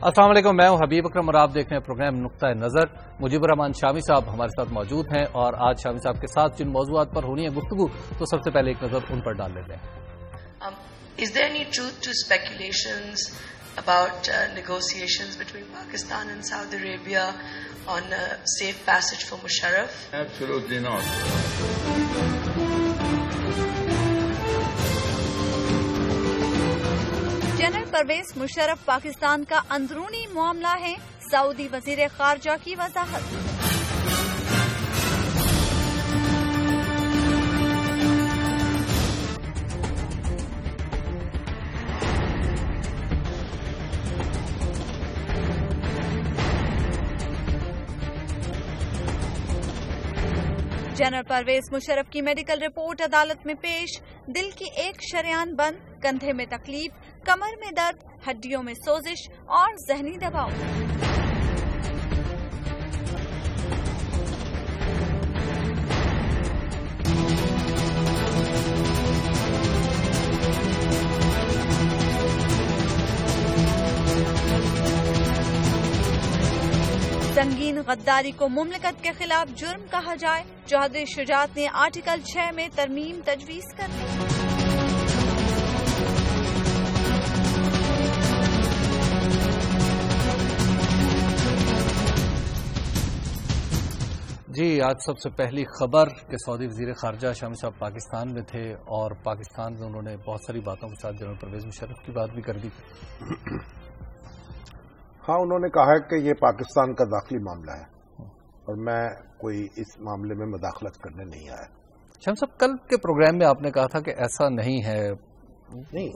السلام علیکم، میں ہوں حبیب اکرم اور آپ دیکھ رہے ہیں پروگرام نقطہ نظر۔ مجیب الرحمان شامی صاحب ہمارے ساتھ موجود ہیں اور آج شامی صاحب کے ساتھ جن موضوعات پر ہونی ہے گفتگو، تو سب سے پہلے ایک نظر ان پر ڈال لیتے ہیں۔ Is there any truth to speculations about negotiations between Pakistan and Saudi Arabia on a safe passage for Musharraf? Absolutely not. General Pervez Musharraf Pakistan کا اندرونی معاملہ ہے، سعودی وزیر خارجہ کی وضاحت۔ جنرل پرویز مشرف کی میڈیکل رپورٹ عدالت میں پیش، دل کی ایک شریان بند، کندھے میں تکلیف، کمر میں درد، ہڈیوں میں سوزش اور ذہنی دباؤ۔ سنگین غداری کو مملکت کے خلاف جرم کہا جائے، چودھری شجاعت نے آرٹیکل 6 میں ترمیم تجویز کر دی۔ جی، آج سب سے پہلی خبر کہ سعودی وزیر خارجہ شامی صاحب پاکستان میں تھے اور پاکستان میں انہوں نے بہت ساری باتوں کے ساتھ جنرل پرویز مشرف کی بات بھی کر دی تھی۔ ہاں، انہوں نے کہا ہے کہ یہ پاکستان کا داخلی معاملہ ہے اور میں کوئی اس معاملے میں مداخلت کرنے نہیں آیا۔ شام صاحب، کل کے پروگرام میں آپ نے کہا تھا کہ ایسا نہیں ہے۔ نہیں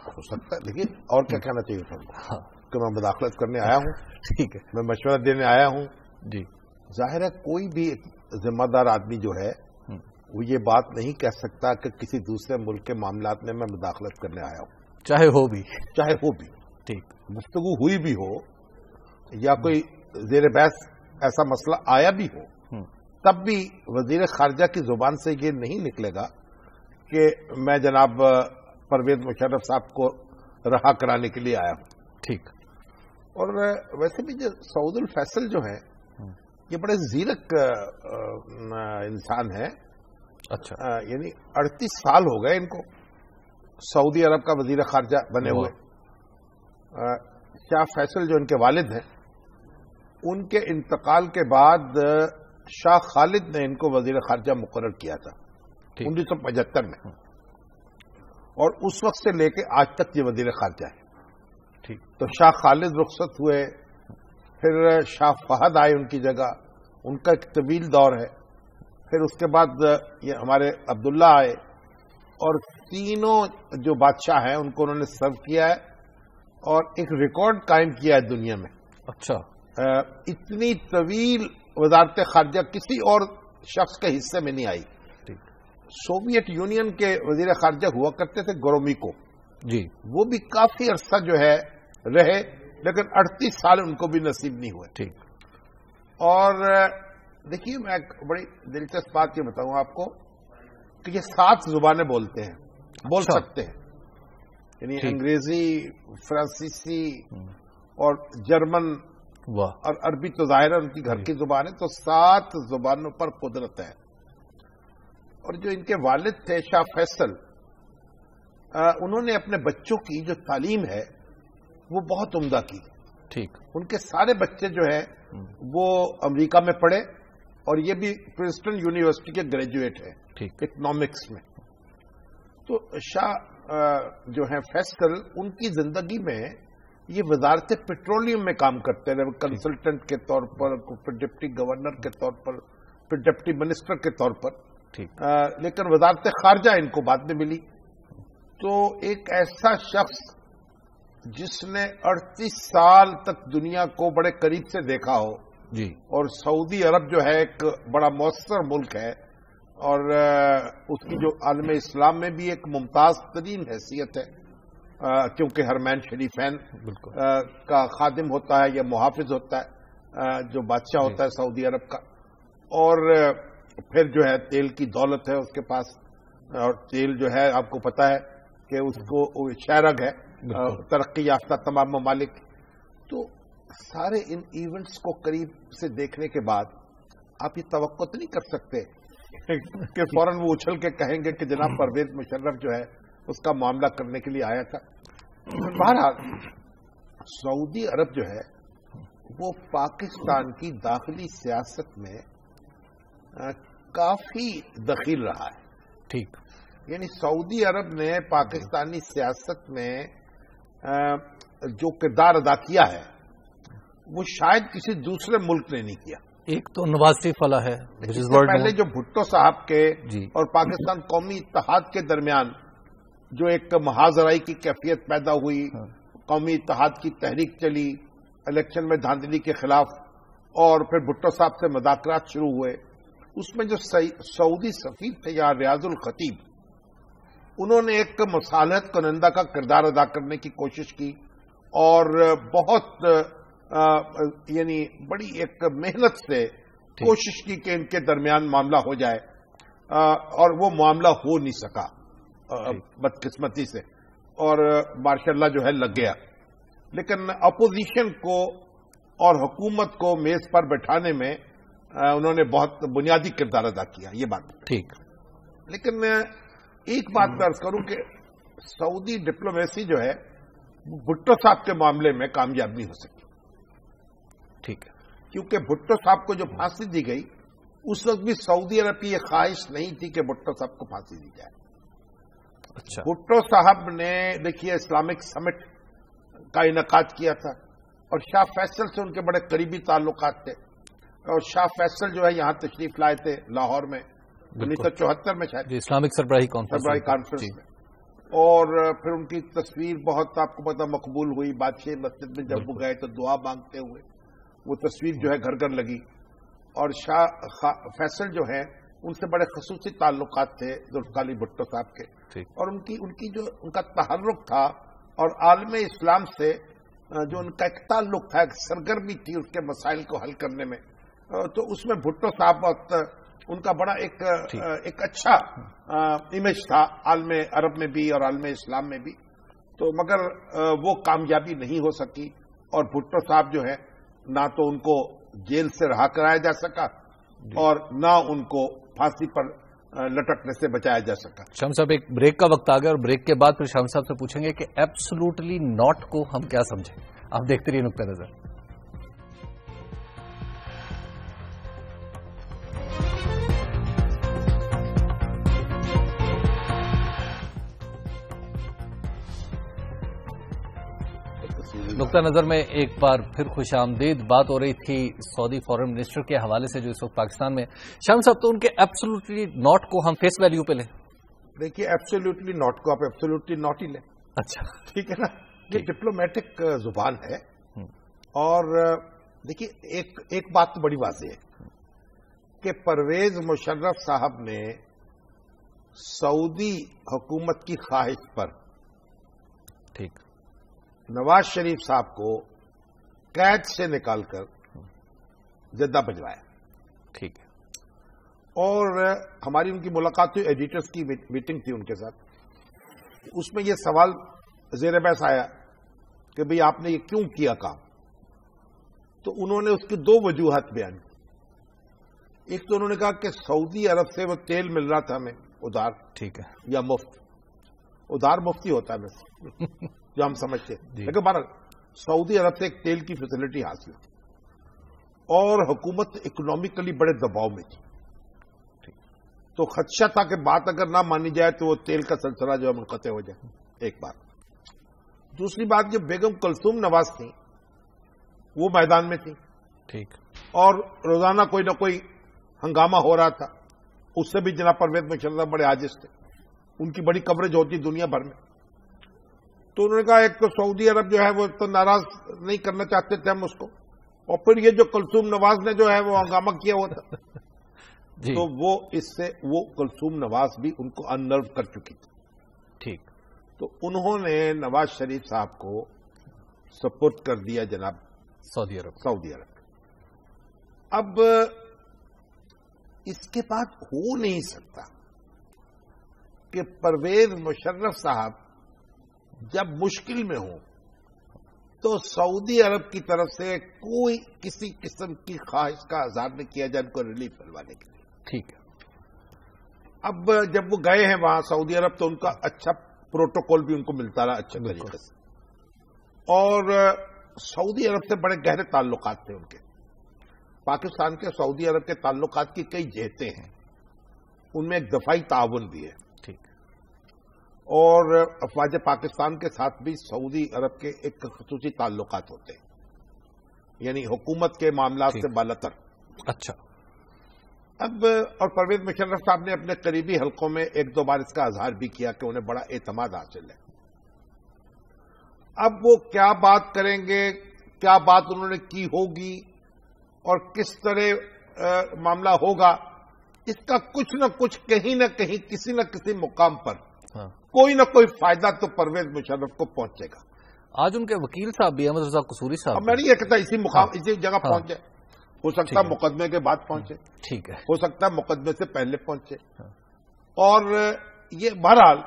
ہو سکتا ہے، لیکن اور کیا کہنا چاہیے سر کہ میں مداخلت کرنے آیا ہوں؟ ٹھیک ہے، میں مشورہ دینے آیا ہوں۔ جی، ظاہر ہے کوئی بھی ذمہ دار آدمی جو ہے وہ یہ بات نہیں کہہ سکتا کہ کسی دوسرے ملک کے معاملات میں میں مداخلت کرنے آیا ہوں، چاہے ہو بھی۔ ٹھیک، گفتگو ہوئی بھی ہو یا کوئی زیر بحث ایسا مسئلہ آیا بھی ہو، تب بھی وزیر خارجہ کی زبان سے یہ نہیں نکلے گا کہ میں جناب پرویز مشرف صاحب کو رہا کرانے کے لیے آیا ہوں۔ ٹھیک، اور ویسے بھی جو سعود الفیصل جو ہے یہ بڑے زیرک انسان ہے۔ اچھا، یعنی 38 سال ہو گئے ان کو سعودی عرب کا وزیر خارجہ بنے ہوئے۔ شاہ فیصل جو ان کے والد ہیں، ان کے انتقال کے بعد شاہ خالد نے ان کو وزیر خارجہ مقرر کیا تھا 1975 میں، اور اس وقت سے لے کے آج تک یہ وزیر خارجہ ہے۔ ٹھیک، تو شاہ خالد رخصت ہوئے، پھر شاہ فہد آئے ان کی جگہ، ان کا ایک طویل دور ہے۔ پھر اس کے بعد یہ ہمارے عبداللہ آئے، اور تینوں جو بادشاہ ہیں ان کو انہوں نے سرو کیا ہے اور ایک ریکارڈ قائم کیا ہے دنیا میں۔ اچھا، اتنی طویل وزارت خارجہ کسی اور شخص کے حصے میں نہیں آئی۔ سوویت یونین کے وزیر خارجہ ہوا کرتے تھے گرومیکو، جی، وہ بھی کافی عرصہ جو ہے رہے، لیکن 38 سال ان کو بھی نصیب نہیں ہوئے۔ ٹھیک، اور دیکھیے، میں ایک بڑی دلچسپ بات یہ بتاؤں آپ کو کہ یہ 7 زبانیں بولتے ہیں، بول سکتے ہیں، یعنی انگریزی، فرانسیسی اور جرمن اور عربی تو ظاہر ان کی گھر کی زبان ہے، تو 7 زبانوں پر قدرت ہے۔ اور جو ان کے والد تھے شاہ فیصل، انہوں نے اپنے بچوں کی جو تعلیم ہے وہ بہت عمدہ کی۔ ٹھیک، ان کے سارے بچے جو ہیں وہ امریکہ میں پڑھے، اور یہ بھی پرنسٹن یونیورسٹی کے گریجویٹ ہیں اکنامکس میں۔ تو شاہ جو ہیں فیصل، ان کی زندگی میں یہ وزارت پیٹرولیم میں کام کرتے رہے، کنسلٹنٹ کے طور پر، پھر ڈپٹی گورنر کے طور پر، پھر ڈپٹی منسٹر کے طور پر۔ لیکن وزارت خارجہ ان کو بعد میں ملی۔ تو ایک ایسا شخص جس نے 38 سال تک دنیا کو بڑے قریب سے دیکھا ہو، جی، اور سعودی عرب جو ہے ایک بڑا مؤثر ملک ہے، اور اس کی جو عالم اسلام میں بھی ایک ممتاز ترین حیثیت ہے، کیونکہ حرمین شریفین کا خادم ہوتا ہے یا محافظ ہوتا ہے جو بادشاہ ہوتا ہے سعودی عرب کا، اور پھر جو ہے تیل کی دولت ہے اس کے پاس، اور تیل جو ہے آپ کو پتا ہے کہ اس کو شہرگ ہے ترقی یافتہ تمام ممالک. تو سارے ان ایونٹس کو قریب سے دیکھنے کے بعد آپ یہ توقع تو نہیں کر سکتے کہ فوراً وہ اچھل کے کہیں گے کہ جناب پرویز مشرف جو ہے اس کا معاملہ کرنے کے لیے آیا تھا. بہرحال سعودی عرب جو ہے وہ پاکستان کی داخلی سیاست میں کافی دخیل رہا ہے. ٹھیک. یعنی سعودی عرب نے پاکستانی سیاست میں جو کردار ادا کیا ہے وہ شاید کسی دوسرے ملک نے نہیں کیا. ایک تو نواز شریف والا ہے. اس سے پہلے جو بھٹو صاحب کے اور پاکستان قومی اتحاد کے درمیان جو ایک محاذرائی کی کیفیت پیدا ہوئی، قومی اتحاد کی تحریک چلی الیکشن میں دھاندلی کے خلاف، اور پھر بھٹو صاحب سے مذاکرات شروع ہوئے، اس میں جو سعودی سفیر تھے یہاں ریاض الخطیب، انہوں نے ایک مصالحت کنندہ کا کردار ادا کرنے کی کوشش کی اور بہت یعنی بڑی ایک محنت سے کوشش کی کہ ان کے درمیان معاملہ ہو جائے، اور وہ معاملہ ہو نہیں سکا بدقسمتی سے، اور ماشاء اللہ جو ہے لگ گیا. لیکن اپوزیشن کو اور حکومت کو میز پر بٹھانے میں انہوں نے بہت بنیادی کردار ادا کیا، یہ بات ٹھیک. لیکن میں ایک بات میں عرض کروں کہ سعودی ڈپلومیسی جو ہے بھٹو صاحب کے معاملے میں کامیاب نہیں ہو سکی. ٹھیک ہے. کیونکہ بھٹو صاحب کو جو پھانسی دی گئی اس وقت بھی سعودی عرب کی یہ خواہش نہیں تھی کہ بھٹو صاحب کو پھانسی دی جائے. اچھا. بھٹو صاحب نے دیکھیے اسلامک سمٹ کا انعقاد کیا تھا اور شاہ فیصل سے ان کے بڑے قریبی تعلقات تھے، اور شاہ فیصل جو ہے یہاں تشریف لائے تھے لاہور میں 1974 میں شاید اسلامک سربراہی کانفرنس میں، اور پھر ان کی تصویر بہت آپ کو پتا مقبول ہوئی. بادشاہ مسجد میں جب وہ گئے تو دعا مانگتے ہوئے وہ تصویر جو ہے گھر گھر لگی. اور شاہ فیصل جو ہے ان سے بڑے خصوصی تعلقات تھے ذوالفقار علی بھٹو صاحب کے، اور ان کی جو ان کا تحرک تھا اور عالم اسلام سے جو ان کا ایک تعلق تھا، ایک سرگرمی تھی اس کے مسائل کو حل کرنے میں، تو اس میں بھٹو صاحب وقت ان کا بڑا ایک اچھا امیج تھا عالم عرب میں بھی اور عالم اسلام میں بھی. تو مگر وہ کامیابی نہیں ہو سکی، اور بھٹو صاحب جو ہے نہ تو ان کو جیل سے رہا کرایا جا سکا اور نہ ان کو پھانسی پر لٹکنے سے بچایا جا سکا. شام صاحب ایک بریک کا وقت آ گیا، اور بریک کے بعد پھر شام صاحب سے پوچھیں گے کہ ایبسولوٹلی ناٹ کو ہم کیا سمجھیں. آپ دیکھتے رہیے نقطہ نظر. نقطہ نظر میں ایک بار پھر خوش آمدید. بات ہو رہی تھی سعودی فارن منسٹر کے حوالے سے جو اس وقت پاکستان میں. شام صاحب تو ان کے ایبسولوٹلی ناٹ کو ہم فیس ویلیو پہ لیں؟ دیکھیے ایبسولوٹلی ناٹ کو آپ ایبسولوٹلی ناٹ ہی لیں. اچھا ٹھیک ہے نا، یہ ڈپلومیٹک زبان ہے. اور دیکھیے ایک بات تو بڑی واضح ہے کہ پرویز مشرف صاحب نے سعودی حکومت کی خواہش پر ٹھیک نواز شریف صاحب کو قید سے نکال کر جدہ بھجوایا. ٹھیک ہے. اور ہماری ان کی ملاقات ہوئی، ایڈیٹرز کی میٹنگ تھی ان کے ساتھ. اس میں یہ سوال زیر بحث آیا کہ بھئی آپ نے یہ کیوں کیا کام؟ تو انہوں نے اس کی دو وجوہات بیان کی. ایک تو انہوں نے کہا کہ سعودی عرب سے وہ تیل مل رہا تھا ہمیں ادھار، ٹھیک ہے، یا مفت. ادھار مفتی ہوتا ہے ویسے جو ہم سمجھتے ہیں، لیکن بہرحال سعودی عرب سے ایک تیل کی فیسلٹی حاصل تھی، اور حکومت اکنامکلی بڑے دباؤ میں تھی. تو خدشہ تھا کہ بات اگر نہ مانی جائے تو وہ تیل کا سلسلہ جو ہے منقطع ہو جائے. ایک بات. دوسری بات، جو بیگم کلثوم نواز تھی وہ میدان میں تھی، ٹھیک، اور روزانہ کوئی نہ کوئی ہنگامہ ہو رہا تھا. اس سے بھی جناب پرویز مشرف بڑے عاجز تھے، ان کی بڑی کوریج ہوتی دنیا بھر میں. تو انہوں نے کہا ایک تو سعودی عرب جو ہے وہ تو ناراض نہیں کرنا چاہتے تھے ہم اس کو، اور پھر یہ جو کلثوم نواز نے جو ہے وہ ہنگامہ کیا ہوا تھا جی. تو وہ اس سے وہ کلثوم نواز بھی ان کو اننرو کر چکی تھی. ٹھیک. تو انہوں نے نواز شریف صاحب کو سپورٹ کر دیا جناب سعودی عرب. اب اس کے بعد ہو نہیں سکتا کہ پرویز مشرف صاحب جب مشکل میں ہوں تو سعودی عرب کی طرف سے کوئی کسی قسم کی خواہش کا اظہار نہیں کیا جائے ان کو ریلیف دلوانے کے لیے. ٹھیک ہے. اب جب وہ گئے ہیں وہاں سعودی عرب تو ان کا اچھا پروٹوکول بھی ان کو ملتا رہا اچھے طریقے سے, اور سعودی عرب سے بڑے گہرے تعلقات تھے ان کے. پاکستان کے سعودی عرب کے تعلقات کی کئی جہتیں ہیں, ان میں ایک دفاعی تعاون بھی ہے. ٹھیک. اور افواج پاکستان کے ساتھ بھی سعودی عرب کے ایک خصوصی تعلقات ہوتے ہیں, یعنی حکومت کے معاملات سے بالاتر. اچھا. اب اور پرویز مشرف صاحب نے اپنے قریبی حلقوں میں ایک دو بار اس کا اظہار بھی کیا کہ انہیں بڑا اعتماد حاصل ہے. اب وہ کیا بات کریں گے, کیا بات انہوں نے کی ہوگی اور کس طرح معاملہ ہوگا, اس کا کچھ نہ کچھ کہیں نہ کہیں کسی نہ کسی مقام پر کوئی نہ کوئی فائدہ تو پرویز مشرف کو پہنچے گا. آج ان کے وکیل صاحب بھی احمد رضا قصوری صاحب, میں نہیں یہ کہتا اسی جگہ پہنچے, ہو سکتا ہے مقدمے کے بعد پہنچے, ٹھیک ہے, ہو سکتا ہے مقدمے سے پہلے پہنچے, اور یہ بہرحال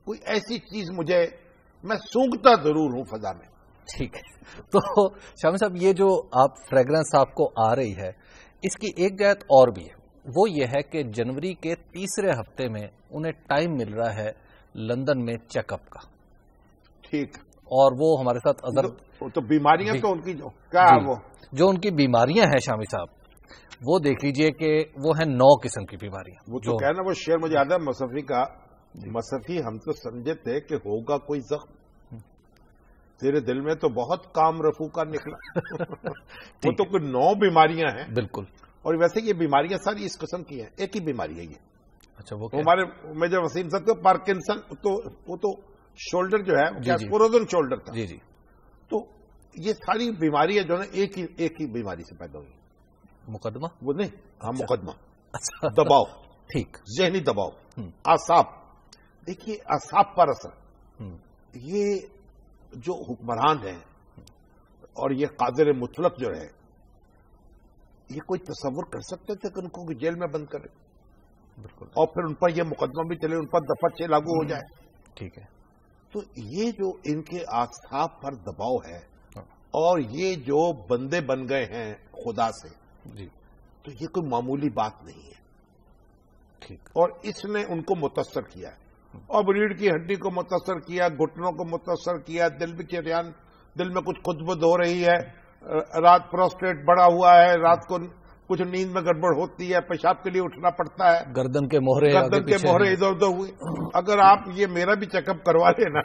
کوئی ایسی چیز میں سونگتا ضرور ہوں فضا میں. ٹھیک ہے. تو شامی صاحب یہ جو آپ فریگرنس آپ کو آ رہی ہے, اس کی ایک جہت اور بھی ہے, وہ یہ ہے کہ جنوری کے تیسرے ہفتے میں انہیں ٹائم مل رہا ہے لندن میں چیک اپ کا. ٹھیک. اور وہ ہمارے ساتھ تو بیماریاں تو ان کی کیا وہ جو ان کی بیماریاں ہیں شامی صاحب, وہ دیکھ لیجئے کہ وہ ہیں 9 قسم کی بیماریاں. وہ جو کہنا وہ شعر مجھے یاد ہے مصفی کا, مصفی ہم تو سمجھے تھے کہ ہوگا کوئی زخم, تیرے دل میں تو بہت کام رفو کا نکلا. وہ تو کوئی 9 بیماریاں ہیں. بالکل. اور ویسے یہ بیماریاں ساری اس قسم کی ہیں, ایک ہی بیماری ہے یہ. اچھا. وہ ہمارے میجر وسیم صاحب کو پارکنسن, تو وہ تو شولڈر جو ہے فروزن شولڈر تھا. جی جی. تو یہ ساری بیماریاں جو ہے ایک ہی بیماری سے پیدا ہوئی. مقدمہ وہ نہیں, ہاں مقدمہ. اچھا. دباؤ. ٹھیک. ذہنی دباؤ, اعصاب. دیکھیے اعصاب پر اثر, یہ جو حکمران ہیں اور یہ قادر مطلق جو ہے, یہ کوئی تصور کر سکتے تھے کہ ان کو جیل میں بند کرے, بالکل, اور پھر ان پر یہ مقدمہ بھی چلے, ان پر دفعہ 6 لاگو ہو جائے. ٹھیک ہے. تو یہ جو ان کے اعصاب پر دباؤ ہے, اور یہ جو بندے بن گئے ہیں خدا سے, جی, تو یہ کوئی معمولی بات نہیں ہے. ٹھیک. اور اس نے ان کو متاثر کیا ہے, اور ریڑھ کی ہڈی کو متاثر کیا, گھٹنوں کو متاثر کیا, دل بھی چریان, دل میں کچھ خدبد ہو رہی ہے, رات پروسٹیٹ بڑا ہوا ہے, رات کو کچھ نیند میں گڑبڑ ہوتی ہے, پیشاب کے لیے اٹھنا پڑتا ہے, گردن کے مہرے ادھر ادھر ہوئے. اگر آپ یہ میرا بھی چیک اپ کروا لینا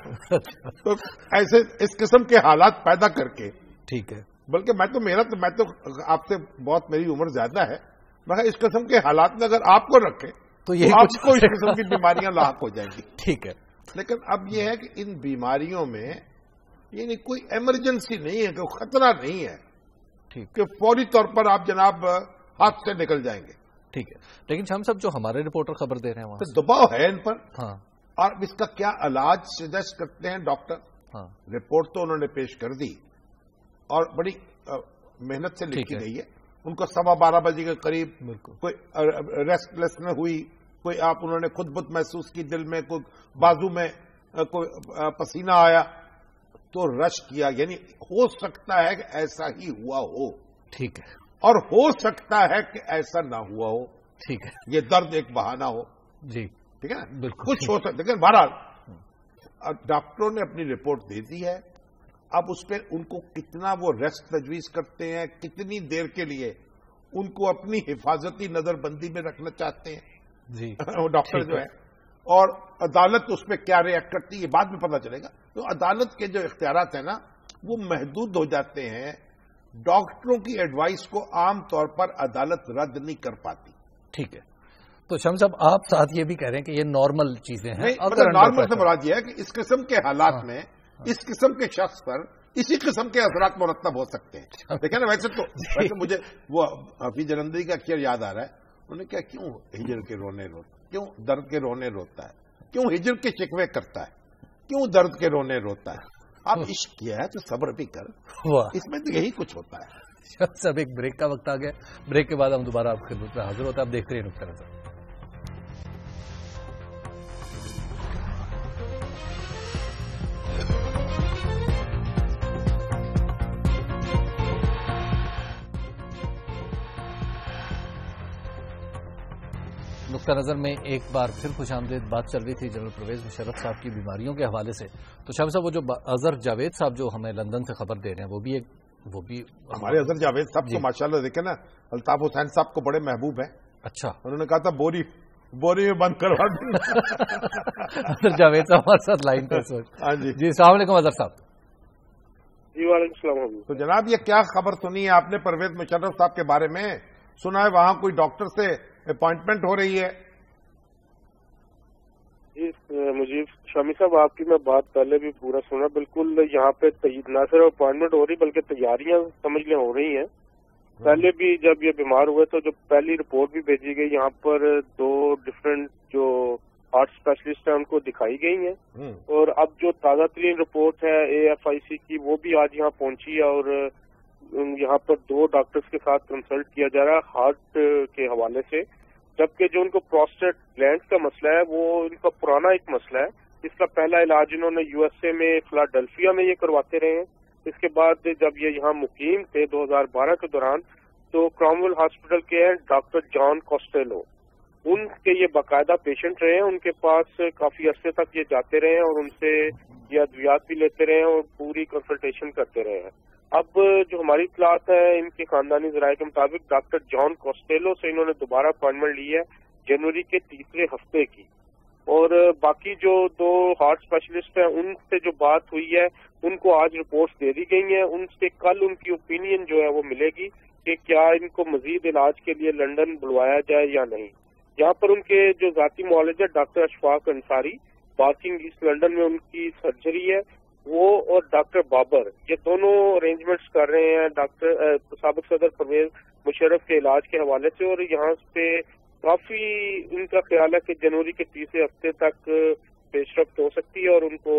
تو ایسے اس قسم کے حالات پیدا کر کے. ٹھیک ہے. بلکہ میں تو آپ سے بہت میری عمر زیادہ ہے, مگر اس قسم کے حالات میں اگر آپ کو رکھے تو آپ کو اس قسم کی بیماریاں لاحق ہو جائیں گی. ٹھیک ہے. لیکن اب یہ ہے کہ ان بیماریوں میں یعنی کوئی ایمرجنسی نہیں ہے, کوئی خطرہ نہیں ہے کہ فوری طور پر آپ جناب ہاتھ سے نکل جائیں گے. ٹھیک ہے. لیکن شام صاحب جو ہمارے رپورٹر خبر دے رہے ہیں وہاں دباؤ ہے ان پر, ہاں, اور اس کا کیا علاج سجیسٹ کرتے ہیں ڈاکٹر. ہاں, رپورٹ تو انہوں نے پیش کر دی اور بڑی محنت سے لکھی گئی ہے. ان کو 12:15 بجے کے قریب کوئی ریسٹ لیس میں ہوئی, کوئی انہوں نے خود بت محسوس کی, دل میں کوئی بازو میں کوئی پسینہ آیا تو رش کیا. یعنی ہو سکتا ہے کہ ایسا ہی ہوا ہو. ٹھیک ہے. اور ہو سکتا ہے کہ ایسا نہ ہوا ہو. ٹھیک ہے. یہ درد ایک بہانہ ہو. جی, ٹھیک ہے نا, بالکل کچھ ہو سکتا ہے. لیکن بہرحال ڈاکٹروں نے اپنی رپورٹ دے دی ہے. اب اس پہ ان کو کتنا وہ ریسٹ تجویز کرتے ہیں, کتنی دیر کے لیے ان کو اپنی حفاظتی نظر بندی میں رکھنا چاہتے ہیں جی وہ ڈاکٹر جو ہے, اور عدالت اس پہ کیا ریئیکٹ کرتی ہے یہ بعد میں پتا چلے گا. تو عدالت کے جو اختیارات ہیں نا وہ محدود ہو جاتے ہیں. ڈاکٹروں کی ایڈوائس کو عام طور پر عدالت رد نہیں کر پاتی. ٹھیک ہے. تو شمس صاحب آپ ساتھ یہ بھی کہہ رہے ہیں کہ یہ نارمل چیزیں ہیں. نارمل سے مراد یہ ہے کہ اس قسم کے حالات میں اس قسم کے شخص پر اسی قسم کے اثرات مرتب ہو سکتے ہیں. دیکھیں نا, ویسے مجھے وہ حفیظ جلندری کا شعر یاد آ رہا ہے. انہوں نے کیا, کیوں ہجر کے رونے روتا, کیوں درد کے رونے روتا ہے, کیوں ہجر کے شکوے کرتا ہے, کیوں درد کے رونے روتا ہے. آپ عشق کیا ہے تو صبر بھی کر, اس میں تو یہی کچھ ہوتا ہے. سب ایک بریک کا وقت آ گیا. بریک کے بعد ہم دوبارہ آپ کی خدمت میں حاضر ہوتے ہیں. آپ دیکھتے رہیے نقطہ نظر. نقطہ نظر میں ایک بار پھر خوش آمدید. بات چل رہی تھی جنرل پرویز مشرف صاحب کی بیماریوں کے حوالے سے. تو شاہ صاحب وہ جو اظہر جاوید صاحب جو ہمیں لندن سے خبر دے رہے ہیں وہ بھی ہمارے اظہر جاوید صاحب کو ماشاءاللہ دیکھیں نا الطاف حسین صاحب کو بڑے محبوب ہیں. اچھا, انہوں نے کہا تھا بوری میں بند کروا دیں. اظہر جاوید صاحب ہمارے ساتھ لائن پہ. ہاں جی السلام علیکم اظہر صاحب. جی وعلیکم السلام. تو جناب یہ کیا خبر سنی ہے آپ نے پرویز مشرف صاحب کے بارے میں؟ سنا ہے وہاں کوئی ڈاکٹر سے اپائنٹمنٹ ہو رہی ہے. جی مجیب شامی صاحب آپ کی میں بات پہلے بھی پورا سنا. بالکل یہاں پہ نہ صرف اپائنٹمنٹ ہو رہی بلکہ تیاریاں سمجھ لیں ہو رہی ہیں. پہلے بھی جب یہ بیمار ہوئے تو جو پہلی رپورٹ بھی بھیجی گئی یہاں پر 2 ڈفرینٹ جو ہارٹ اسپیشلسٹ ہیں ان کو دکھائی گئی ہیں. اور اب جو تازہ ترین رپورٹ ہے AFIC کی وہ بھی آج یہاں پہنچی ہے اور یہاں پر 2 ڈاکٹرز کے ساتھ کنسلٹ کیا جا رہا ہے ہارٹ کے حوالے سے. جبکہ جو ان کو پروسٹیٹ گلینڈز کا مسئلہ ہے وہ ان کا پرانا ایک مسئلہ ہے. اس کا پہلا علاج انہوں نے USA میں فلاڈیلفیا میں یہ کرواتے رہے ہیں. اس کے بعد جب یہ یہاں مقیم تھے 2012 کے دوران تو کرامویل ہاسپٹل کے ہیں ڈاکٹر جان کوسٹیلو, ان کے یہ باقاعدہ پیشنٹ رہے ہیں. ان کے پاس کافی عرصے تک یہ جاتے رہے ہیں اور ان سے یہ ادویات بھی لیتے رہے ہیں اور پوری کنسلٹیشن کرتے رہے ہیں. اب جو ہماری اطلاعات ہیں ان کے خاندانی ذرائع کے مطابق ڈاکٹر جان کوسٹیلو سے انہوں نے دوبارہ اپائنٹمنٹ لی ہے جنوری کے تیسرے ہفتے کی. اور باقی جو 2 ہارٹ اسپیشلسٹ ہیں ان سے جو بات ہوئی ہے ان کو آج رپورٹس دے دی گئی ہیں. ان سے کل ان کی اوپینین جو ہے وہ ملے گی کہ کیا ان کو مزید علاج کے لیے لندن بلوایا جائے یا نہیں. یہاں پر ان کے جو ذاتی معالج ہے doctor Ashfaq Ansari Barking East London میں ان کی سرجری ہے وہ, اور ڈاکٹر بابر یہ دونوں ارینجمنٹس کر رہے ہیں ڈاکٹر سابق صدر پرویز مشرف کے علاج کے حوالے سے. اور یہاں پہ کافی ان کا خیال ہے کہ جنوری کے تیسرے ہفتے تک پیش رفت ہو سکتی ہے اور ان کو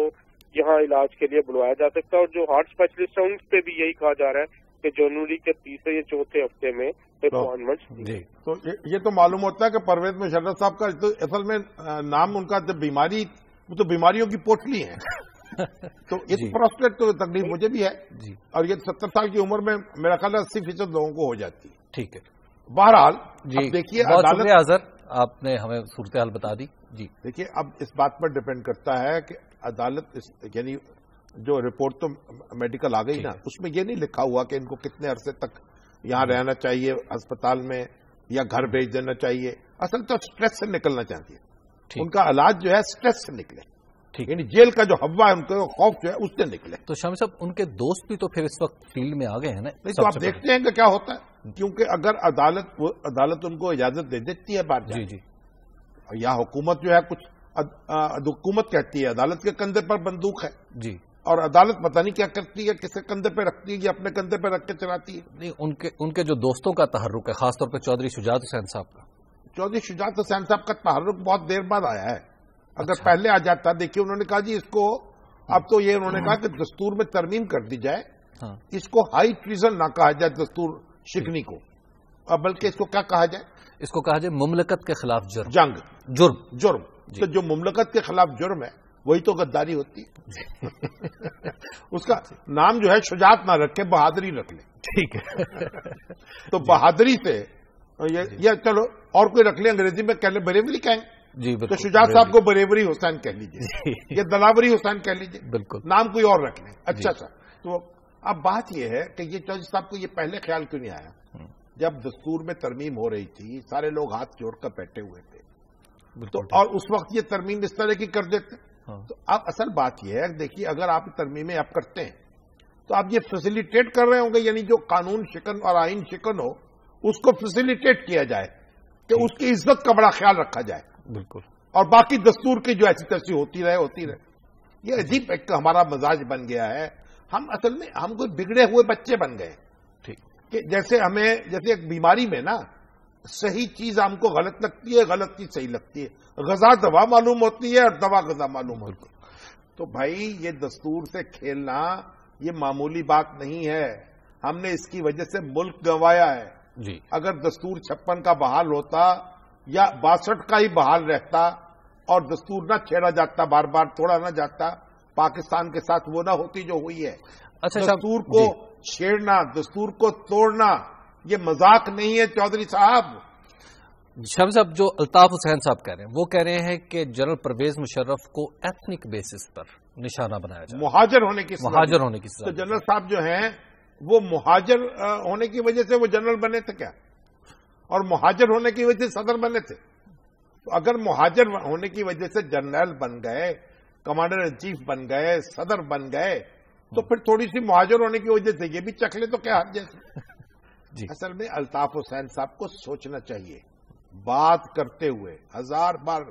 یہاں علاج کے لیے بلوایا جا سکتا ہے. اور جو ہارٹ اسپیشلسٹ ہیں ان پہ بھی یہی کہا جا رہا ہے کہ جنوری کے تیسرے یا چوتھے ہفتے میں اپائنٹمنٹ. جی تو یہ تو معلوم ہوتا ہے کہ پرویز مشرف صاحب کا اصل میں نام ان کا جب بیماری وہ تو بیماریوں کی پوٹلی ہے. تو اس پروسٹیٹ تو تکلیف مجھے بھی ہے جی, اور یہ 70 سال کی عمر میں میرا خیال ہے 80% لوگوں کو ہو جاتی ہے. ٹھیک ہے. بہرحال جی دیکھیے عدالت اظہر آپ نے ہمیں صورتحال بتا دی. جی دیکھیے اب اس بات پر ڈپینڈ کرتا ہے کہ عدالت یعنی جو رپورٹ تو میڈیکل آ گئی نا اس میں یہ نہیں لکھا ہوا کہ ان کو کتنے عرصے تک یہاں رہنا چاہیے اسپتال میں یا گھر بھیج دینا چاہیے. اصل تو اسٹریس سے نکلنا چاہتی ہے. ان کا علاج جو ہے اسٹریس سے نکلے, یعنی جیل کا جو ہوا ہے ان کا خوف جو ہے اس سے نکلے. تو شامی صاحب ان کے دوست بھی تو پھر اس وقت فیلڈ میں آ گئے ہیں نا. نہیں تو آپ دیکھتے ہیں کہ کیا ہوتا ہے, کیونکہ اگر عدالت ان کو اجازت دے دیتی ہے بات جی جی, یا حکومت جو ہے کچھ حکومت کہتی ہے عدالت کے کندھے پر بندوق ہے جی, اور عدالت پتہ نہیں کیا کرتی ہے, کس کے کندھے پہ رکھتی ہے یا اپنے کندھے پہ رکھ کے چلاتی ہے. نہیں ان کے جو دوستوں کا تحرک ہے خاص طور پہ چودھری شجاعت حسین صاحب کا. چودھری شجاعت حسین صاحب کا تحرک بہت دیر بعد آیا ہے. اگر پہلے آ جاتا, دیکھیے انہوں نے کہا جی اس کو اب تو یہ انہوں نے کہا کہ دستور میں ترمیم کر دی جائے, اس کو ہائی ٹریزن نہ کہا جائے دستور شکنی کو, بلکہ اس کو کیا کہا جائے, اس کو کہا جائے مملکت کے خلاف جرم. تو جو مملکت کے خلاف جرم ہے وہی تو غداری ہوتی ہے. اس کا نام جو ہے شجاعت نہ رکھے بہادری رکھ لیں. ٹھیک ہے. تو بہادری سے یا چلو اور کوئی رکھ لیں, انگریزی میں کہہ لیں بریوری کہیں جی, تو شجاعت صاحب کو بریوری حسین کہہ لیجیے یا دلاوری حسین کہہ لیجیے, بالکل نام کوئی اور رکھ لیں. اچھا سر, تو اب بات یہ ہے کہ یہ چودھری صاحب کو یہ پہلے خیال کیوں نہیں آیا جب دستور میں ترمیم ہو رہی تھی, سارے لوگ ہاتھ جوڑ کر بیٹھے ہوئے تھے, تو اور اس وقت یہ ترمیم اس طرح کی کر دیتے. تو اب اصل بات یہ ہے, دیکھیے اگر آپ ترمیمیں آپ کرتے ہیں تو آپ یہ فیسیلیٹیٹ کر رہے ہوں گے, یعنی جو قانون شکن اور آئین شکن ہو اس کو فیسیلیٹیٹ کیا جائے کہ اس کی عزت کا بڑا خیال رکھا جائے. بالکل. اور باقی دستور کی جو ایسی تیسی ہوتی رہے. یہ عجیب ایک ہمارا مزاج بن گیا ہے. ہم اصل میں ہم کوئی بگڑے ہوئے بچے بن گئے. ٹھیک کہ جیسے ایک بیماری میں نا صحیح چیز ہم کو غلط لگتی ہے, غلط چیز صحیح لگتی ہے, غذا دوا معلوم ہوتی ہے اور دوا غذا معلوم ہوتی ہے. تو بھائی یہ دستور سے کھیلنا یہ معمولی بات نہیں ہے. ہم نے اس کی وجہ سے ملک گنوایا ہے. جی, اگر دستور 56 کا بحال ہوتا یا 62 کا ہی بحال رہتا اور دستور نہ چھیڑا جاتا, بار بار توڑا نہ جاتا, پاکستان کے ساتھ وہ نہ ہوتی جو ہوئی ہے. اچھا, دستور کو چھیڑنا, دستور کو توڑنا یہ مذاق نہیں ہے چودھری صاحب. شامی صاحب، جو الطاف حسین صاحب کہہ رہے ہیں وہ کہہ رہے ہیں کہ جنرل پرویز مشرف کو ایتھنک بیسس پر نشانہ بنایا جائے، مہاجر ہونے کی سزا. تو جنرل صاحب جو ہیں وہ مہاجر ہونے کی وجہ سے وہ جنرل بنے تھے کیا؟ اور مہاجر ہونے کی وجہ سے صدر بنے تھے؟ تو اگر مہاجر ہونے کی وجہ سے جنرل بن گئے، کمانڈر ان چیف بن گئے، صدر بن گئے، تو پھر تھوڑی سی مہاجر ہونے کی وجہ سے یہ بھی چکھ لے تو کیا حد جیسے. اصل میں الطاف حسین صاحب کو سوچنا چاہیے بات کرتے ہوئے، ہزار بار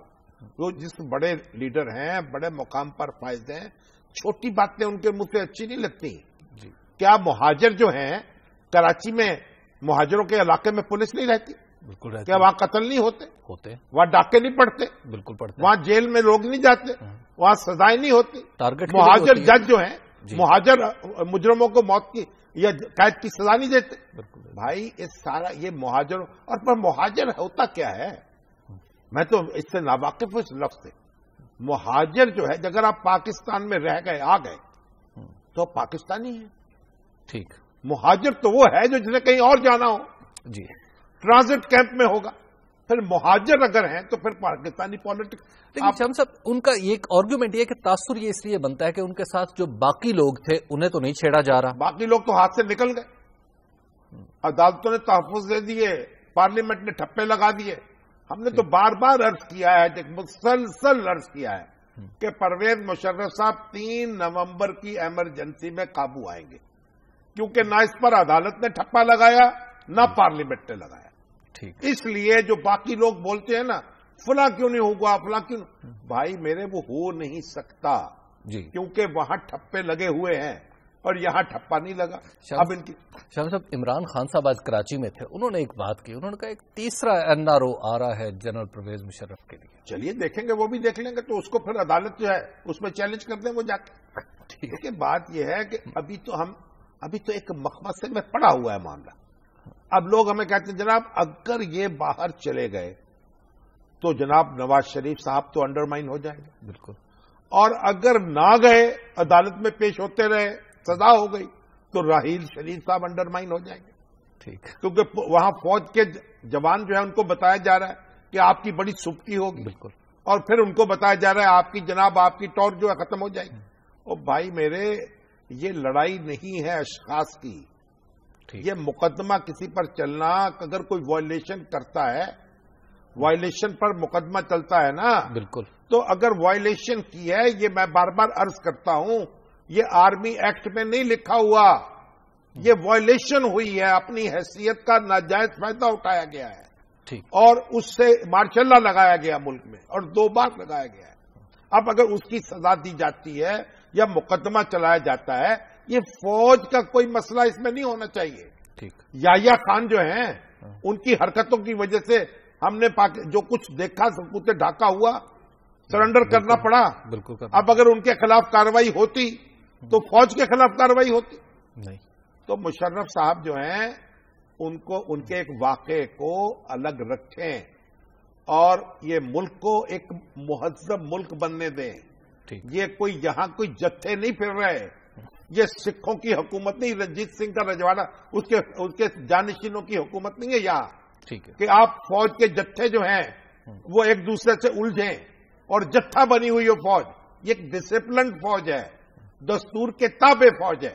وہ جس بڑے لیڈر ہیں، بڑے مقام پر فائز ہیں، چھوٹی باتیں ان کے منہ سے اچھی نہیں لگتی. کیا مہاجر جو ہیں کراچی میں مہاجروں کے علاقے میں پولیس نہیں رہتی؟ بالکل رہتی. کیا وہاں قتل نہیں ہوتے؟ وہاں ڈاکے نہیں پڑتے؟ بالکل پڑتے. وہاں جیل میں لوگ نہیں جاتے؟ وہاں سزائیں نہیں ہوتی؟ ٹارگٹ مہاجر جج جو ہیں مہاجر مجرموں کو موت کی یا قید کی سزا نہیں دیتے؟ بھائی اس سارا یہ مہاجر، اور پر مہاجر ہوتا کیا ہے؟ میں تو اس سے ناواقف ہوں اس لفظ سے. مہاجر جو ہے اگر آپ پاکستان میں رہ گئے، آ گئے، تو پاکستانی ہے. ٹھیک. مہاجر تو وہ ہے جو جسے کہیں اور جانا ہو، جی، ٹرانزٹ کیمپ میں ہوگا. پھر مہاجر اگر ہیں تو پھر پاکستانی پالیٹکس. لیکن صاحب ان کا ایک آرگومنٹ یہ ہے کہ تاثر یہ اس لیے بنتا ہے کہ ان کے ساتھ جو باقی لوگ تھے انہیں تو نہیں چھیڑا جا رہا. باقی لوگ تو ہاتھ سے نکل گئے، عدالتوں نے تحفظ دے دیے، پارلیمنٹ نے ٹھپے لگا دیے. ہم نے تو بار بار عرض کیا ہے، مسلسل عرض کیا ہے کہ پرویز مشرف صاحب 3 نومبر کی ایمرجنسی میں قابو آئیں گے، کیونکہ نہ اس پر عدالت نے ٹھپا لگایا نہ پارلیمنٹ نے لگایا. ٹھیک. اس لیے جو باقی لوگ بولتے ہیں نا فلاں کیوں نہیں ہوگا، فلاں کیوں، بھائی میرے وہ ہو نہیں سکتا جی، کیونکہ وہاں ٹھپے لگے ہوئے ہیں اور یہاں ٹھپا نہیں لگا. اب ان کی شاہ صاحب، عمران خان صاحب آج کراچی میں تھے، انہوں نے ایک بات کی، انہوں نے کہا ایک تیسرا NRO آ رہا ہے جنرل پرویز مشرف کے لیے. چلیے دیکھیں گے، وہ بھی دیکھ لیں گے، تو اس کو پھر عدالت جو ہے اس میں چیلنج کر دیں وہ جا کے. ٹھیک ہے. بات یہ ہے کہ ابھی تو ایک مخمصے میں پڑا ہوا ہے معاملہ. اب لوگ ہمیں کہتے ہیں جناب اگر یہ باہر چلے گئے تو جناب نواز شریف صاحب تو انڈرمائن ہو جائیں گے. بالکل. اور اگر نہ گئے، عدالت میں پیش ہوتے رہے، سزا ہو گئی، تو راحیل شریف صاحب انڈرمائن ہو جائیں گے. ٹھیک. کیونکہ وہاں فوج کے جوان جو ہے ان کو بتایا جا رہا ہے کہ آپ کی بڑی سبکی ہوگی. بالکل. اور پھر ان کو بتایا جا رہا ہے آپ کی ٹور جو ہے ختم ہو جائے گی. اور بھائی میرے، یہ لڑائی نہیں ہے اشخاص کی، یہ مقدمہ کسی پر چلنا. اگر کوئی وائلیشن کرتا ہے، وائلیشن پر مقدمہ چلتا ہے نا. بالکل. تو اگر وائلیشن کی ہے، یہ میں بار بار عرض کرتا ہوں، یہ آرمی ایکٹ میں نہیں لکھا ہوا، یہ وائلیشن ہوئی ہے، اپنی حیثیت کا ناجائز فائدہ اٹھایا گیا ہے. ٹھیک. اور اس سے مارشل لا لگایا گیا ملک میں، اور 2 بار لگایا گیا ہے. اب اگر اس کی سزا دی جاتی ہے یا مقدمہ چلایا جاتا ہے، یہ فوج کا کوئی مسئلہ اس میں نہیں ہونا چاہیے. ٹھیک. یحییٰ خان جو ہیں ان کی حرکتوں کی وجہ سے ہم نے جو کچھ دیکھا سب کچھ ڈھاکا ہوا، سرنڈر کرنا پڑا. بالکل. اب اگر ان کے خلاف کارروائی ہوتی تو فوج کے خلاف کارروائی ہوتی نہیں. تو مشرف صاحب جو ہیں ان کے ایک واقعے کو الگ رکھیں اور یہ ملک کو ایک مہذب ملک بننے دیں. یہ یہاں کوئی جتھے نہیں پھر رہے، یہ سکھوں کی حکومت نہیں، رنجیت سنگھ کا رجواڑا اس کے جانشینوں کی حکومت نہیں ہے یہاں. ٹھیک ہے. کہ آپ فوج کے جتھے جو ہیں وہ ایک دوسرے سے الجھیں اور جتھا بنی ہوئی ہو فوج. یہ ایک ڈسپلنڈ فوج ہے، دستور کے تابع فوج ہے،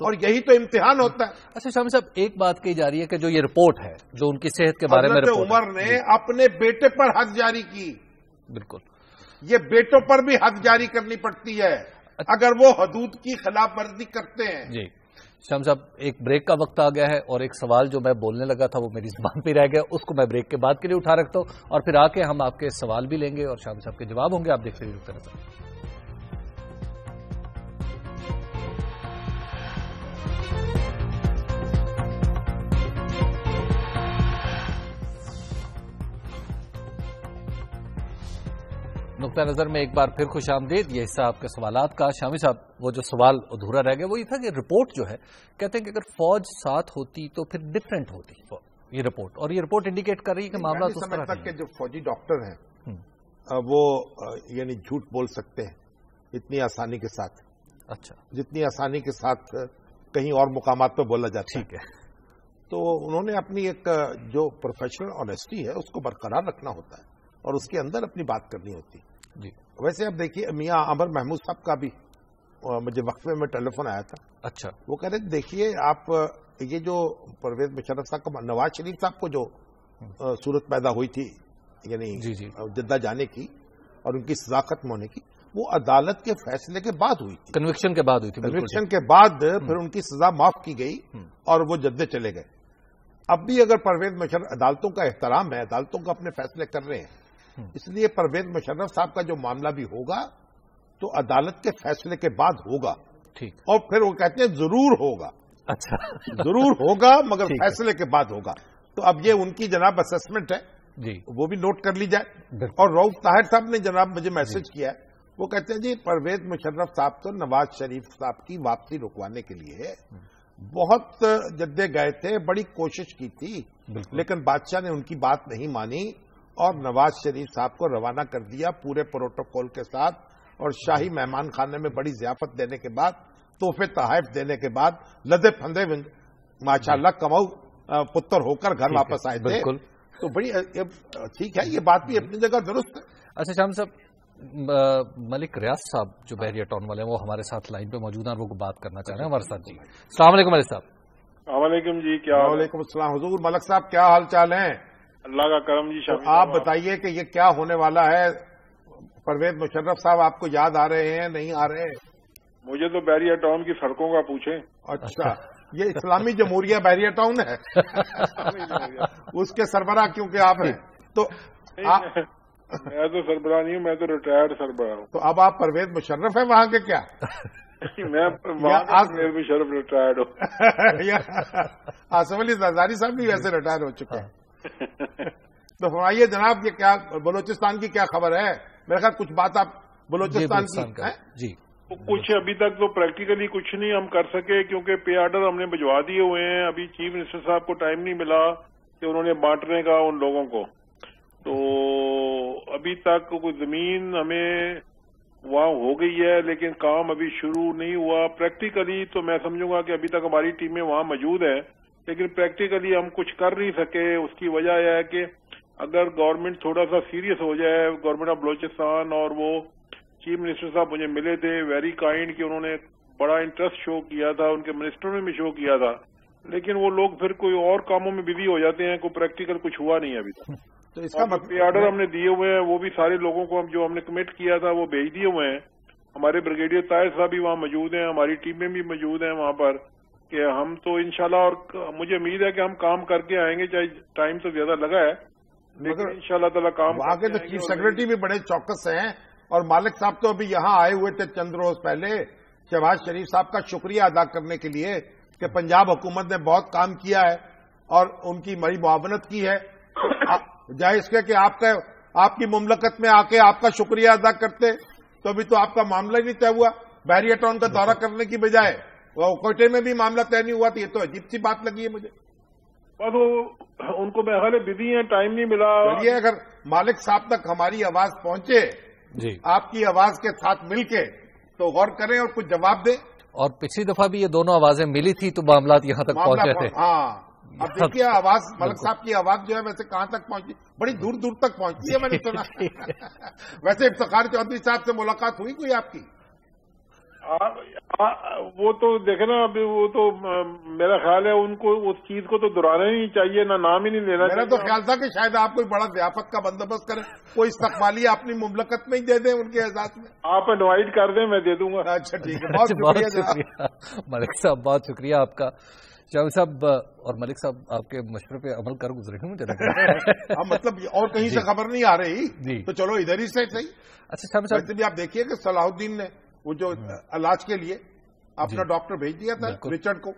اور یہی تو امتحان ہوتا ہے. اچھا شامی صاحب، ایک بات کہی جا رہی ہے کہ جو یہ رپورٹ ہے جو ان کی صحت کے بارے میں حضرت عمر نے اپنے بیٹے پر حد جاری کی. بالکل. یہ بیٹوں پر بھی حد جاری کرنی پڑتی ہے اگر وہ حدود کی خلاف ورزی کرتے ہیں. جی شامی صاحب، ایک بریک کا وقت آ گیا ہے اور ایک سوال جو میں بولنے لگا تھا وہ میری زبان پہ رہ گیا، اس کو میں بریک کے بعد کے لیے اٹھا رکھتا ہوں، اور پھر آ کے ہم آپ کے سوال بھی لیں گے اور شامی صاحب کے جواب ہوں گے. آپ دیکھتے رہیے. نقطہ نظر میں ایک بار پھر خوش آمدید. یہ حصہ آپ کے سوالات کا. شامی صاحب، وہ جو سوال ادھورا رہ گیا وہ یہ تھا کہ رپورٹ جو ہے کہتے ہیں کہ اگر فوج ساتھ ہوتی تو پھر ڈفرینٹ ہوتی یہ رپورٹ، اور یہ رپورٹ انڈیکیٹ کر رہی ہے کہ معاملہ اس طرح تک کہ جو فوجی ڈاکٹر ہیں وہ یعنی جھوٹ بول سکتے ہیں اتنی آسانی کے ساتھ. اچھا. جتنی آسانی کے ساتھ کہیں اور مقامات پہ بولا جاتا ہے. ٹھیک ہے. تو انہوں نے اپنی ایک جو پروفیشنل آنیسٹی ہے اس کو برقرار رکھنا ہوتا ہے اور اس کے اندر اپنی بات کرنی ہوتی ہے جی. ویسے اب دیکھیے میاں عامر محمود صاحب کا بھی مجھے وقفے میں ٹیلی فون آیا تھا. اچھا. وہ کہہ رہے دیکھیے آپ یہ جو پرویز مشرف صاحب کا نواز شریف صاحب کو جو صورت پیدا ہوئی تھی یعنی جدہ جانے کی اور ان کی سزا ختم ہونے کی وہ عدالت کے فیصلے کے بعد ہوئی تھی. کنوکشن کے بعد ہوئی تھی. کنوکشن کے بعد پھر ان کی سزا معاف کی گئی اور وہ جدے چلے گئے. اب بھی اگر پرویز مشرف عدالتوں کا احترام ہے عدالتوں کو اپنے فیصلے کر رہے ہیں اس لیے پرویز مشرف صاحب کا جو معاملہ بھی ہوگا تو عدالت کے فیصلے کے بعد ہوگا. ٹھیک. اور پھر وہ کہتے ہیں ضرور ہوگا. اچھا. ضرور ہوگا مگر فیصلے کے بعد ہوگا. تو اب یہ ان کی جناب اسسمنٹ ہے جی وہ بھی نوٹ کر لی جائے. اور رؤف طاہر صاحب نے جناب مجھے میسج کیا ہے وہ کہتے ہیں جی پرویز مشرف صاحب تو نواز شریف صاحب کی واپسی رکوانے کے لیے بہت جدے گئے تھے بڑی کوشش کی تھی لیکن بادشاہ نے ان کی بات نہیں مانی اور نواز شریف صاحب کو روانہ کر دیا پورے پروٹوکول کے ساتھ اور شاہی مہمان خانے میں بڑی ضیافت دینے کے بعد تحفے تحائف دینے کے بعد لدے پھندے ماشاءاللہ کماؤ پتر ہو کر گھر واپس آئے تھے. تو بڑی ٹھیک ہے یہ بات بھی اپنی جگہ درست ہے. اچھا شام صاحب ملک ریاض صاحب جو بحریہ ٹاؤن والے ہیں وہ ہمارے ساتھ لائن پہ موجود ہیں اور وہ بات کرنا چاہ رہے ہیں ہمارے ساتھ. جی السلام علیکم ملک صاحب. السلام علیکم جی. کیا وعلیکم السلام حضور. ملک صاحب کیا حال چال ہیں؟ اللہ کا کرم جی. آپ بتائیے کہ یہ کیا ہونے والا ہے؟ پرویز مشرف صاحب آپ کو یاد آ رہے ہیں نہیں آ رہے؟ مجھے تو بحریہ ٹاؤن کی سڑکوں کا پوچھیں. اچھا یہ اسلامی جمہوریہ بحریہ ٹاؤن ہے اس کے سربراہ کیونکہ آپ ہیں تو میں تو سربراہ نہیں ہوں میں تو ریٹائرڈ سربراہ ہوں. تو اب آپ پرویز مشرف ہیں وہاں کے کیا؟ میں پرویز مشرف ریٹائرڈ ہوں. آصف علی زرداری صاحب بھی ویسے ریٹائر ہو چکے ہیں. تو فرمائیے جناب یہ کیا بلوچستان کی کیا خبر ہے؟ میرے خیال کچھ بات آپ بلوچستان کی جی کچھ ابھی تک تو پریکٹیکلی کچھ نہیں ہم کر سکے کیونکہ پے آرڈر ہم نے بھجوا دیے ہوئے ہیں. ابھی چیف منسٹر صاحب کو ٹائم نہیں ملا کہ انہوں نے بانٹنے کا ان لوگوں کو. تو ابھی تک کوئی زمین ہمیں وہاں ہو گئی ہے لیکن کام ابھی شروع نہیں ہوا. پریکٹیکلی تو میں سمجھوں گا کہ ابھی تک ہماری ٹیمیں وہاں موجود ہیں لیکن پریکٹیکلی ہم کچھ کر نہیں سکے. اس کی وجہ یہ ہے کہ اگر گورنمنٹ تھوڑا سا سیریس ہو جائے گورنمنٹ آف بلوچستان اور وہ چیف منسٹر صاحب مجھے ملے تھے ویری کائنڈ کہ انہوں نے بڑا انٹرسٹ شو کیا تھا ان کے منسٹر نے بھی شو کیا تھا لیکن وہ لوگ پھر کوئی اور کاموں میں بزی ہو جاتے ہیں. کوئی پریکٹیکل کچھ ہوا نہیں ابھی تک. تو اس کا مطلب آرڈر ہم نے دیے ہوئے ہیں وہ بھی سارے لوگوں کو جو ہم نے کمٹ کیا تھا وہ بھیج دیے ہوئے ہیں. ہمارے بریگیڈیئر طاہر صاحب بھی وہاں موجود ہیں ہماری ٹیمیں بھی موجود ہیں وہاں پر کہ ہم تو انشاءاللہ اور مجھے امید ہے کہ ہم کام کر کے آئیں گے چاہے ٹائم تو زیادہ لگا ہے لیکن انشاءاللہ تعالیٰ کام. وہاں کے تو چیف سیکرٹری بھی بڑے چوکس ہیں اور مالک صاحب تو ابھی یہاں آئے ہوئے تھے چند روز پہلے شہباز شریف صاحب کا شکریہ ادا کرنے کے لیے کہ پنجاب حکومت نے بہت کام کیا ہے اور ان کی بڑی معاونت کی ہے. جائے اس کے کہ آپ کی مملکت میں آ کے آپ کا شکریہ ادا کرتے تو ابھی تو آپ کا معاملہ ہی نہیں طے ہوا. بحریہ ٹاؤن کا دورہ کرنے کی بجائے وہ کوئٹے میں بھی معاملہ طے نہیں ہوا تو یہ تو عجیب سی بات لگی ہے مجھے. بس وہ ان کو میرے خیال بزی ہیں ٹائم نہیں ملا. چلیے اگر مالک صاحب تک ہماری آواز پہنچے جی آپ کی آواز کے ساتھ مل کے تو غور کریں اور کچھ جواب دیں. اور پچھلی دفعہ بھی یہ دونوں آوازیں ملی تھی تو معاملات یہاں تک پہنچے تھے. ہاں اب دیکھیے آواز ملک صاحب کی آواز جو ہے ویسے کہاں تک پہنچی بڑی دور دور تک پہنچتی ہے میں نے سنا. ویسے افتخار چودھری صاحب سے ملاقات ہوئی کوئی آپ کی؟ وہ تو دیکھیں نا ابھی وہ تو میرا خیال ہے ان کو اس چیز کو تو دہرانا ہی نہیں چاہیے نہ نام ہی نہیں لینا چاہیے. میرا تو خیال تھا کہ شاید آپ کوئی بڑا ضیافت کا بندوبست کریں کوئی استقبالیہ اپنی مملکت میں ہی دے دیں ان کے اعزاز میں. آپ انوائٹ کر دیں میں دے دوں گا. اچھا ٹھیک ہے بہت شکریہ ملک صاحب بہت شکریہ آپ کا. شاہد صاحب اور ملک صاحب آپ کے مشورے پہ عمل کر گزرے ہیں مجھے لگ رہا ہے. مطلب اور کہیں سے خبر نہیں آ رہی جی تو چلو ادھر ہی سے صحیح. اچھا صاحب بھی آپ دیکھیے کہ صلاح الدین نے وہ جو علاج کے لیے اپنا ڈاکٹر بھیج دیا تھا رچرڈ کو.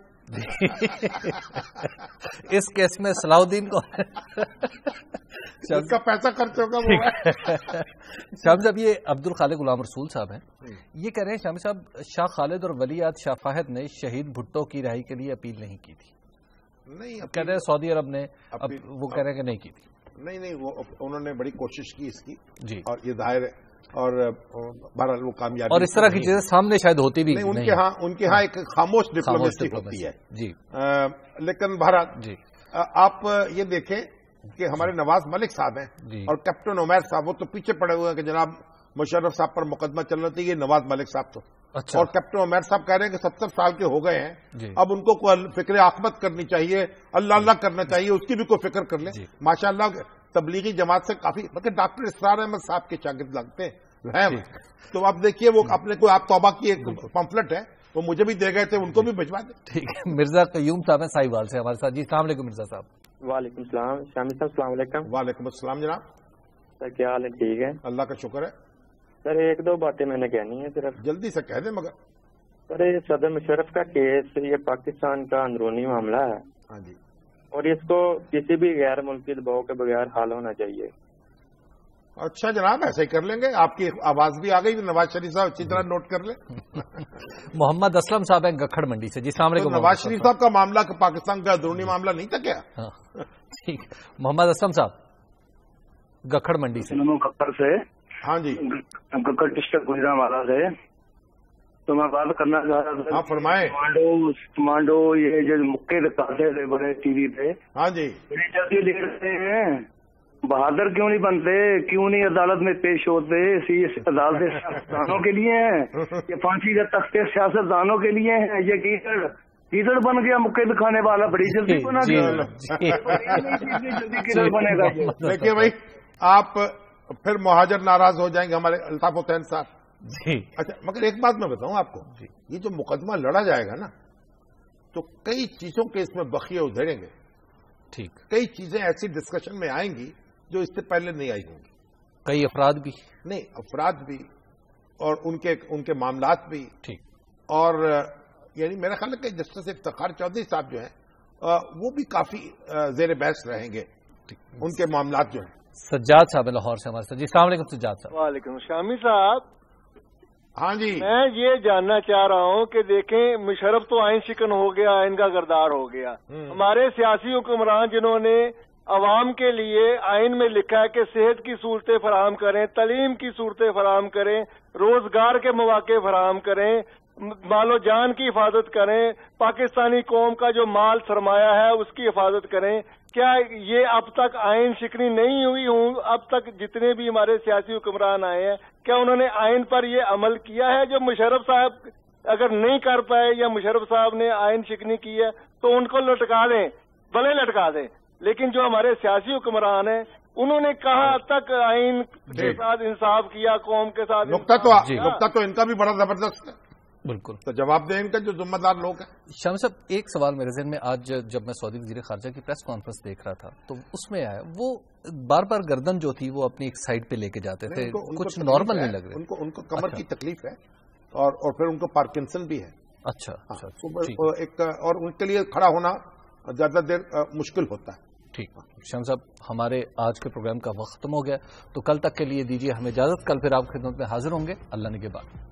اس کیس میں صلاح الدین کو اس کا پیسہ خرچ ہوگا. شام صاحب یہ عبد الخالق غلام رسول صاحب ہیں یہ کہہ رہے ہیں شام صاحب شاہ خالد اور ولی عہد شاہ فہد نے شہید بھٹو کی رہائی کے لیے اپیل نہیں کی تھی. نہیں کہہ رہے ہیں سعودی عرب نے وہ کہہ رہے ہیں کہ نہیں کی تھی. نہیں وہ انہوں نے بڑی کوشش کی اس کی جی اور یہ ظاہر ہے اور بہرحال وہ کامیابی. اور اس طرح کی چیزیں سامنے شاید ہوتی بھی نہیں. ان کے ہاں ایک خاموش ڈپلومیسی ہوتی ہے. جی. لیکن بہرحال جی آپ یہ دیکھیں کہ ہمارے نواز ملک صاحب ہیں اور کیپٹن عمیر صاحب وہ تو پیچھے پڑے ہوئے ہیں کہ جناب مشرف صاحب پر مقدمہ چل رہا تھا. یہ نواز ملک صاحب تو اور کیپٹن عمیر صاحب کہہ رہے ہیں کہ 70 سال کے ہو گئے ہیں, اب ان کو کوئی فکر عاقبت کرنی چاہیے, اللہ اللہ کرنا چاہیے, اس کی بھی کوئی فکر کر لیں. ماشاء اللہ تبلیغی جماعت سے کافی مطلب ڈاکٹر اسرار احمد صاحب کے شاگرد لگتے ہیں. تو آپ دیکھیے وہ اپنے کو آپ توبہ کی ایک پمفلٹ ہے وہ مجھے بھی دے گئے تھے, ان کو بھی بھجوا دیں. ٹھیک ہے. مرزا قیوم صاحب ہیں ساہیوال سے ہمارے ساتھ. جی السلام علیکم مرزا صاحب. وعلیکم السلام. شامی صاحب السلام علیکم. وعلیکم السلام جناب. سر کیا حال ہے؟ ٹھیک ہے اللہ کا شکر ہے. سر ایک دو باتیں میں نے کہنی ہے صرف. جلدی سے کہہ دیں. مگر سر یہ صدر مشرف کا کیس یہ پاکستان کا اندرونی معاملہ ہے. ہاں جی. اور اس کو کسی بھی غیر ملکی دباؤ کے بغیر حل ہونا چاہیے. اچھا جناب ایسے ہی کر لیں گے. آپ کی آواز بھی آ گئی. نواز شریف صاحب اچھی طرح نوٹ کر لیں. محمد اسلم صاحب ہیں گکھڑ منڈی سے. جی السلام علیکم. نواز شریف صاحب کا معاملہ پاکستان کا اندرونی معاملہ نہیں تھا کیا؟ ٹھیک. محمد اسلم صاحب گکھڑ منڈی سے. گکھڑ سے. ہاں جی. گکھڑ ڈسٹرکٹ گجرانوالہ سے. تو میں بات کرنا چاہ رہا تھا. ہاں فرمائیں. کمانڈو یہ جو مکے دکھاتے تھے بڑے ٹی وی پہ. ہاں جی. بڑی جلدی لے رہے ہیں. بہادر کیوں نہیں بنتے؟ کیوں نہیں عدالت میں پیش ہوتے؟ عدالت سیاستدانوں کے لیے ہیں یہ پھانسی کے تختے سیاستدانوں کے لیے ہیں. یہ کیچڑ بن گیا مکے دکھانے والا. بڑی جلدی بنا گیا. جلدی بنے گا. دیکھیے بھائی آپ پھر مہاجر ناراض ہو جائیں گے ہمارے الطاف حسین صاحب. جی اچھا مگر ایک بات میں بتاؤں آپ کو. یہ جو مقدمہ لڑا جائے گا نا تو کئی چیزوں کے اس میں بخیے ادھیڑیں گے. ٹھیک. کئی چیزیں ایسی ڈسکشن میں آئیں گی جو اس سے پہلے نہیں آئی ہوں گی. کئی افراد بھی نہیں افراد بھی اور ان کے معاملات بھی. ٹھیک. اور یعنی میرا خیال ہے کہ جسٹس افتخار چودھری صاحب جو ہیں وہ بھی کافی زیر بحث رہیں گے. ان کے معاملات جو ہیں. سجاد صاحب لاہور سے ہمارے ساتھ. جی السلام علیکم سجاد صاحب. وعلیکم. شامی صاحب ہاں جی. میں یہ جاننا چاہ رہا ہوں کہ دیکھیں مشرف تو آئین شکن ہو گیا, آئین کا گردار ہو گیا. ہمارے سیاسی حکمران جنہوں نے عوام کے لیے آئین میں لکھا ہے کہ صحت کی سہولتیں فراہم کریں, تعلیم کی سہولتیں فراہم کریں, روزگار کے مواقع فراہم کریں, مال و جان کی حفاظت کریں, پاکستانی قوم کا جو مال سرمایہ ہے اس کی حفاظت کریں. کیا یہ اب تک آئین شکنی نہیں ہوئی ہوں؟ اب تک جتنے بھی ہمارے سیاسی حکمران آئے ہیں کیا انہوں نے آئین پر یہ عمل کیا ہے؟ جو مشرف صاحب اگر نہیں کر پائے یا مشرف صاحب نے آئین شکنی کی ہے تو ان کو لٹکا دیں, بھلے لٹکا دیں, لیکن جو ہمارے سیاسی حکمران ہیں انہوں نے کہاں تک آئین کے ساتھ انصاف کیا, قوم کے ساتھ نقطہ تو ان کا بھی بڑا زبردست ہے. بالکل. تو جواب دیں ان کا جو ذمہ دار لوگ ہیں. شامی صاحب ایک سوال میرے ذہن میں آج جب میں سعودی وزیر خارجہ کی پریس کانفرنس دیکھ رہا تھا تو اس میں آیا وہ بار بار گردن جو تھی وہ اپنی ایک سائڈ پہ لے کے جاتے تھے, کچھ نارمل نہیں لگ رہے. ان کو کمر کی تکلیف ہے اور پھر ان کو پارکنسن بھی ہے. اچھا. اور ان کے لیے کھڑا ہونا زیادہ دیر مشکل ہوتا ہے. ٹھیک. شامی صاحب ہمارے آج کے پروگرام کا وقت ختم ہو گیا تو کل تک کے لیے دیجیے ہمیں اجازت. کل پھر آپ خدمت میں حاضر ہوں گے. اللہ نگہبان.